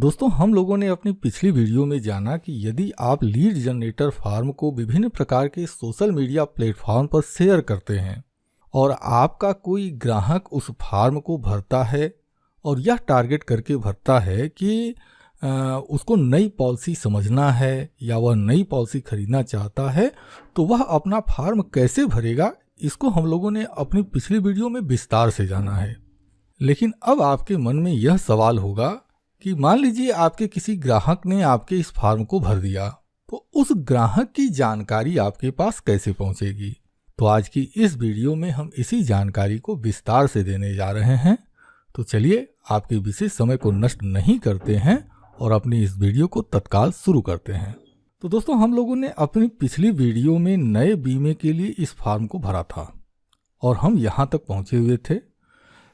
दोस्तों, हम लोगों ने अपनी पिछली वीडियो में जाना कि यदि आप लीड जनरेटर फार्म को विभिन्न प्रकार के सोशल मीडिया प्लेटफॉर्म पर शेयर करते हैं और आपका कोई ग्राहक उस फार्म को भरता है और यह टारगेट करके भरता है कि उसको नई पॉलिसी समझना है या वह नई पॉलिसी खरीदना चाहता है, तो वह अपना फार्म कैसे भरेगा, इसको हम लोगों ने अपनी पिछली वीडियो में विस्तार से जाना है। लेकिन अब आपके मन में यह सवाल होगा कि मान लीजिए आपके किसी ग्राहक ने आपके इस फार्म को भर दिया, तो उस ग्राहक की जानकारी आपके पास कैसे पहुंचेगी। तो आज की इस वीडियो में हम इसी जानकारी को विस्तार से देने जा रहे हैं। तो चलिए आपके विशेष समय को नष्ट नहीं करते हैं और अपनी इस वीडियो को तत्काल शुरू करते हैं। तो दोस्तों, हम लोगों ने अपनी पिछली वीडियो में नए बीमे के लिए इस फार्म को भरा था और हम यहाँ तक पहुँचे हुए थे।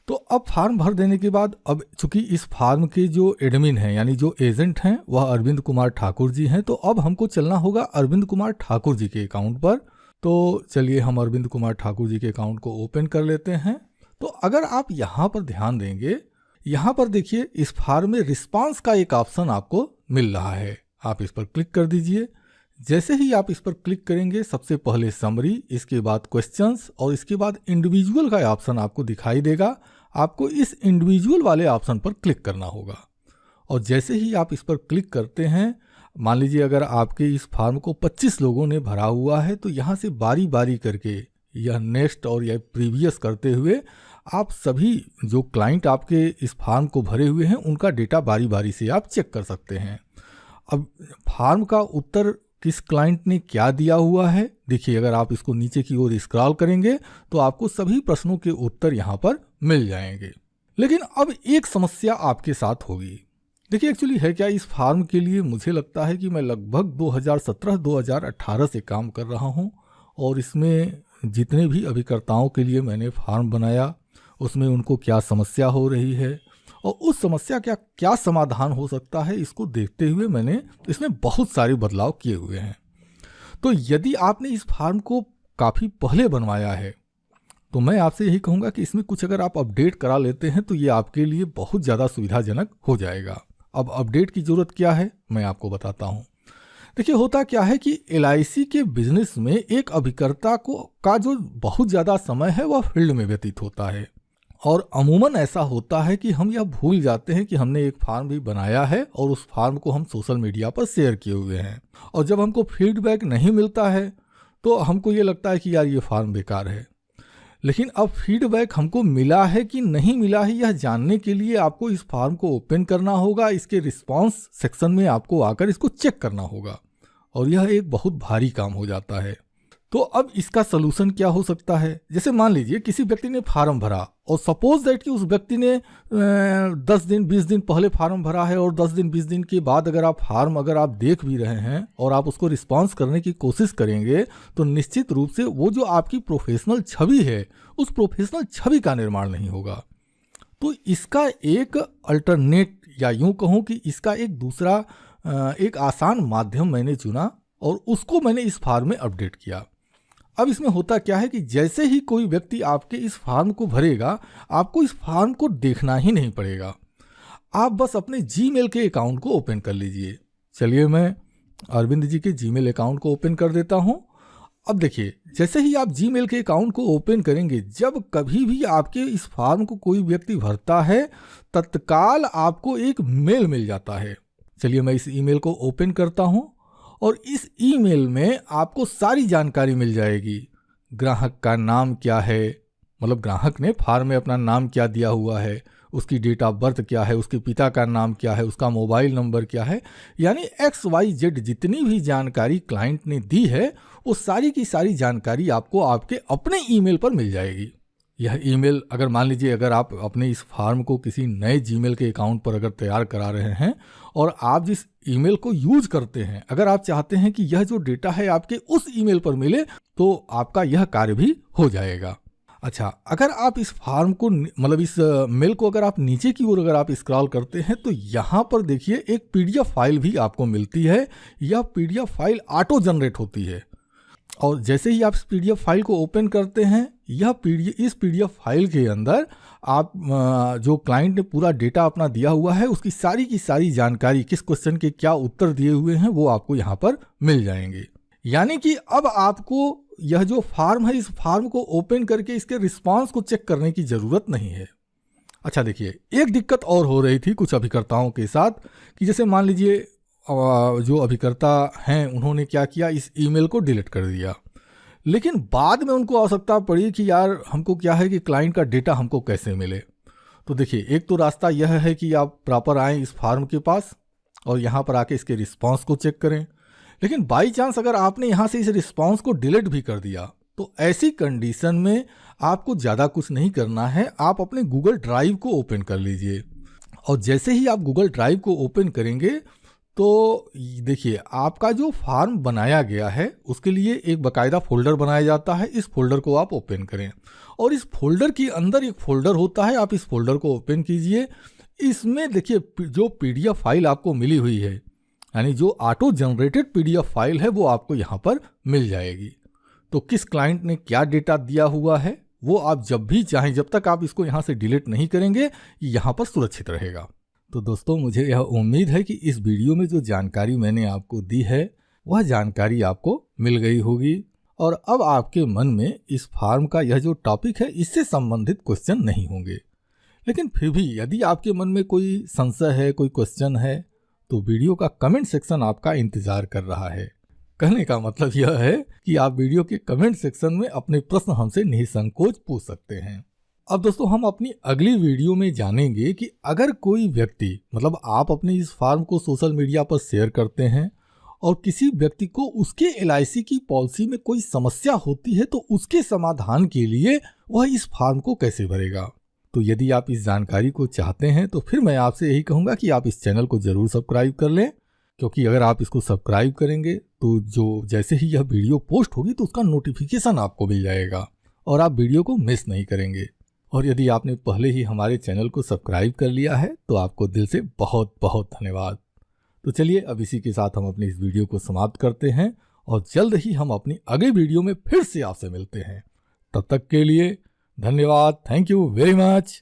तो अब फार्म भर देने के बाद अब चूंकि इस फार्म के जो एडमिन हैं यानी जो एजेंट हैं वह अरविंद कुमार ठाकुर जी हैं, तो अब हमको चलना होगा अरविंद कुमार ठाकुर जी के अकाउंट पर। तो चलिए हम अरविंद कुमार ठाकुर जी के अकाउंट को ओपन कर लेते हैं। तो अगर आप यहाँ पर ध्यान देंगे, यहाँ पर देखिए इस फार्म में रिस्पांस का एक ऑप्शन आपको मिल रहा है, आप इस पर क्लिक कर दीजिए। जैसे ही आप इस पर क्लिक करेंगे, सबसे पहले समरी, इसके बाद क्वेश्चंस और इसके बाद इंडिविजुअल का ऑप्शन आपको दिखाई देगा। आपको इस इंडिविजुअल वाले ऑप्शन पर क्लिक करना होगा और जैसे ही आप इस पर क्लिक करते हैं, मान लीजिए अगर आपके इस फार्म को 25 लोगों ने भरा हुआ है, तो यहाँ से बारी बारी करके यह नेक्स्ट और यह प्रीवियस करते हुए आप सभी जो क्लाइंट आपके इस फार्म को भरे हुए हैं उनका डेटा बारी बारी से आप चेक कर सकते हैं। अब फार्म का उत्तर किस क्लाइंट ने क्या दिया हुआ है, देखिए अगर आप इसको नीचे की ओर स्क्रॉल करेंगे तो आपको सभी प्रश्नों के उत्तर यहाँ पर मिल जाएंगे। लेकिन अब एक समस्या आपके साथ होगी। देखिए एक्चुअली है क्या, इस फार्म के लिए मुझे लगता है कि मैं लगभग 2017-2018 से काम कर रहा हूँ और इसमें जितने भी अभिकर्ताओं के लिए मैंने फार्म बनाया उसमें उनको क्या समस्या हो रही है और उस समस्या का क्या समाधान हो सकता है, इसको देखते हुए मैंने इसमें बहुत सारे बदलाव किए हुए हैं। तो यदि आपने इस फार्म को काफ़ी पहले बनवाया है तो मैं आपसे यही कहूँगा कि इसमें कुछ अगर आप अपडेट करा लेते हैं तो ये आपके लिए बहुत ज़्यादा सुविधाजनक हो जाएगा। अब अपडेट की ज़रूरत क्या है मैं आपको बताता हूँ। देखिए होता क्या है कि LIC के बिजनेस में एक अभिकर्ता का जो बहुत ज़्यादा समय है वह फील्ड में व्यतीत होता है और अमूमन ऐसा होता है कि हम यह भूल जाते हैं कि हमने एक फार्म भी बनाया है और उस फार्म को हम सोशल मीडिया पर शेयर किए हुए हैं और जब हमको फीडबैक नहीं मिलता है तो हमको ये लगता है कि यार ये फार्म बेकार है। लेकिन अब फीडबैक हमको मिला है कि नहीं मिला है, यह जानने के लिए आपको इस फार्म को ओपन करना होगा, इसके रिस्पांस सेक्शन में आपको आकर इसको चेक करना होगा और यह एक बहुत भारी काम हो जाता है। तो अब इसका सलूशन क्या हो सकता है। जैसे मान लीजिए किसी व्यक्ति ने फार्म भरा और सपोज दैट कि उस व्यक्ति ने 10 दिन 20 दिन पहले फार्म भरा है और 10 दिन 20 दिन के बाद अगर आप फार्म आप देख भी रहे हैं और आप उसको रिस्पांस करने की कोशिश करेंगे तो निश्चित रूप से वो जो आपकी प्रोफेशनल छवि है उस प्रोफेशनल छवि का निर्माण नहीं होगा। तो इसका एक अल्टरनेट या यूँ कहूँ कि इसका एक दूसरा एक आसान माध्यम मैंने चुना और उसको मैंने इस फार्म में अपडेट किया। अब इसमें होता क्या है कि जैसे ही कोई व्यक्ति आपके इस फार्म को भरेगा, आपको इस फार्म को देखना ही नहीं पड़ेगा, आप बस अपने जीमेल के अकाउंट को ओपन कर लीजिए। चलिए मैं अरविंद जी के जीमेल अकाउंट को ओपन कर देता हूं। अब देखिए जैसे ही आप जीमेल के अकाउंट को ओपन करेंगे, जब कभी भी आपके इस फार्म को कोई व्यक्ति भरता है तत्काल आपको एक मेल मिल जाता है। चलिए मैं इस ईमेल को ओपन करता हूं और इस ईमेल में आपको सारी जानकारी मिल जाएगी। ग्राहक का नाम क्या है, मतलब ग्राहक ने फार्म में अपना नाम क्या दिया हुआ है, उसकी डेट ऑफ बर्थ क्या है, उसके पिता का नाम क्या है, उसका मोबाइल नंबर क्या है, यानी XYZ जितनी भी जानकारी क्लाइंट ने दी है वो सारी की सारी जानकारी आपको आपके अपने ईमेल पर मिल जाएगी। यह ईमेल अगर मान लीजिए अगर आप अपने इस फार्म को किसी नए जीमेल के अकाउंट पर अगर तैयार करा रहे हैं और आप जिस ईमेल को यूज करते हैं, अगर आप चाहते हैं कि यह जो डेटा है आपके उस ईमेल पर मिले तो आपका यह कार्य भी हो जाएगा। अच्छा, अगर आप इस फार्म को इस मेल को अगर आप नीचे की ओर अगर आप स्क्रॉल करते हैं तो यहाँ पर देखिए एक PDF फाइल भी आपको मिलती है। यह PDF फाइल ऑटो जनरेट होती है। और जैसे ही आप इस पीडीएफ फाइल को ओपन करते हैं, इस पीडीएफ फाइल के अंदर आप जो क्लाइंट ने पूरा डेटा अपना दिया हुआ है उसकी सारी की सारी जानकारी, किस क्वेश्चन के क्या उत्तर दिए हुए हैं, वो आपको यहाँ पर मिल जाएंगे। यानी कि अब आपको यह जो फॉर्म है, इस फॉर्म को ओपन करके इसके रिस्पांस को चेक करने की ज़रूरत नहीं है। अच्छा देखिए, एक दिक्कत और हो रही थी कुछ अभिकर्ताओं के साथ कि जैसे मान लीजिए जो अभिकर्ता हैं उन्होंने क्या किया, इस ईमेल को डिलीट कर दिया, लेकिन बाद में उनको आवश्यकता पड़ी कि यार हमको क्या है कि क्लाइंट का डेटा हमको कैसे मिले। तो देखिए, एक तो रास्ता यह है कि आप प्रॉपर आएँ इस फॉर्म के पास और यहाँ पर आके इसके रिस्पांस को चेक करें। लेकिन बाई चांस अगर आपने यहाँ से इस रिस्पांस को डिलीट भी कर दिया तो ऐसी कंडीशन में आपको ज़्यादा कुछ नहीं करना है, आप अपने गूगल ड्राइव को ओपन कर लीजिए। और जैसे ही आप गूगल ड्राइव को ओपन करेंगे तो देखिए, आपका जो फॉर्म बनाया गया है उसके लिए एक बाकायदा फोल्डर बनाया जाता है। इस फोल्डर को आप ओपन करें और इस फोल्डर के अंदर एक फोल्डर होता है, आप इस फोल्डर को ओपन कीजिए। इसमें देखिए, जो पीडीएफ फाइल आपको मिली हुई है, यानी जो ऑटो जनरेटेड पीडीएफ फाइल है, वो आपको यहाँ पर मिल जाएगी। तो किस क्लाइंट ने क्या डेटा दिया हुआ है वो आप जब भी चाहें, जब तक आप इसको यहाँ से डिलीट नहीं करेंगे, यहाँ पर सुरक्षित रहेगा। तो दोस्तों, मुझे यह उम्मीद है कि इस वीडियो में जो जानकारी मैंने आपको दी है वह जानकारी आपको मिल गई होगी और अब आपके मन में इस फॉर्म का यह जो टॉपिक है इससे संबंधित क्वेश्चन नहीं होंगे। लेकिन फिर भी यदि आपके मन में कोई संशय है, कोई क्वेश्चन है, तो वीडियो का कमेंट सेक्शन आपका इंतजार कर रहा है। कहने का मतलब यह है कि आप वीडियो के कमेंट सेक्शन में अपने प्रश्न हमसे निसंकोच पूछ सकते हैं। अब दोस्तों, हम अपनी अगली वीडियो में जानेंगे कि अगर कोई व्यक्ति, मतलब आप अपने इस फॉर्म को सोशल मीडिया पर शेयर करते हैं और किसी व्यक्ति को उसके LIC की पॉलिसी में कोई समस्या होती है तो उसके समाधान के लिए वह इस फॉर्म को कैसे भरेगा। तो यदि आप इस जानकारी को चाहते हैं तो फिर मैं आपसे यही कहूँगा कि आप इस चैनल को ज़रूर सब्सक्राइब कर लें, क्योंकि अगर आप इसको सब्सक्राइब करेंगे तो जो जैसे ही यह वीडियो पोस्ट होगी तो उसका नोटिफिकेशन आपको मिल जाएगा और आप वीडियो को मिस नहीं करेंगे। और यदि आपने पहले ही हमारे चैनल को सब्सक्राइब कर लिया है तो आपको दिल से बहुत बहुत धन्यवाद। तो चलिए, अब इसी के साथ हम अपनी इस वीडियो को समाप्त करते हैं और जल्द ही हम अपनी अगली वीडियो में फिर से आपसे मिलते हैं। तब तक के लिए धन्यवाद। Thank you very much.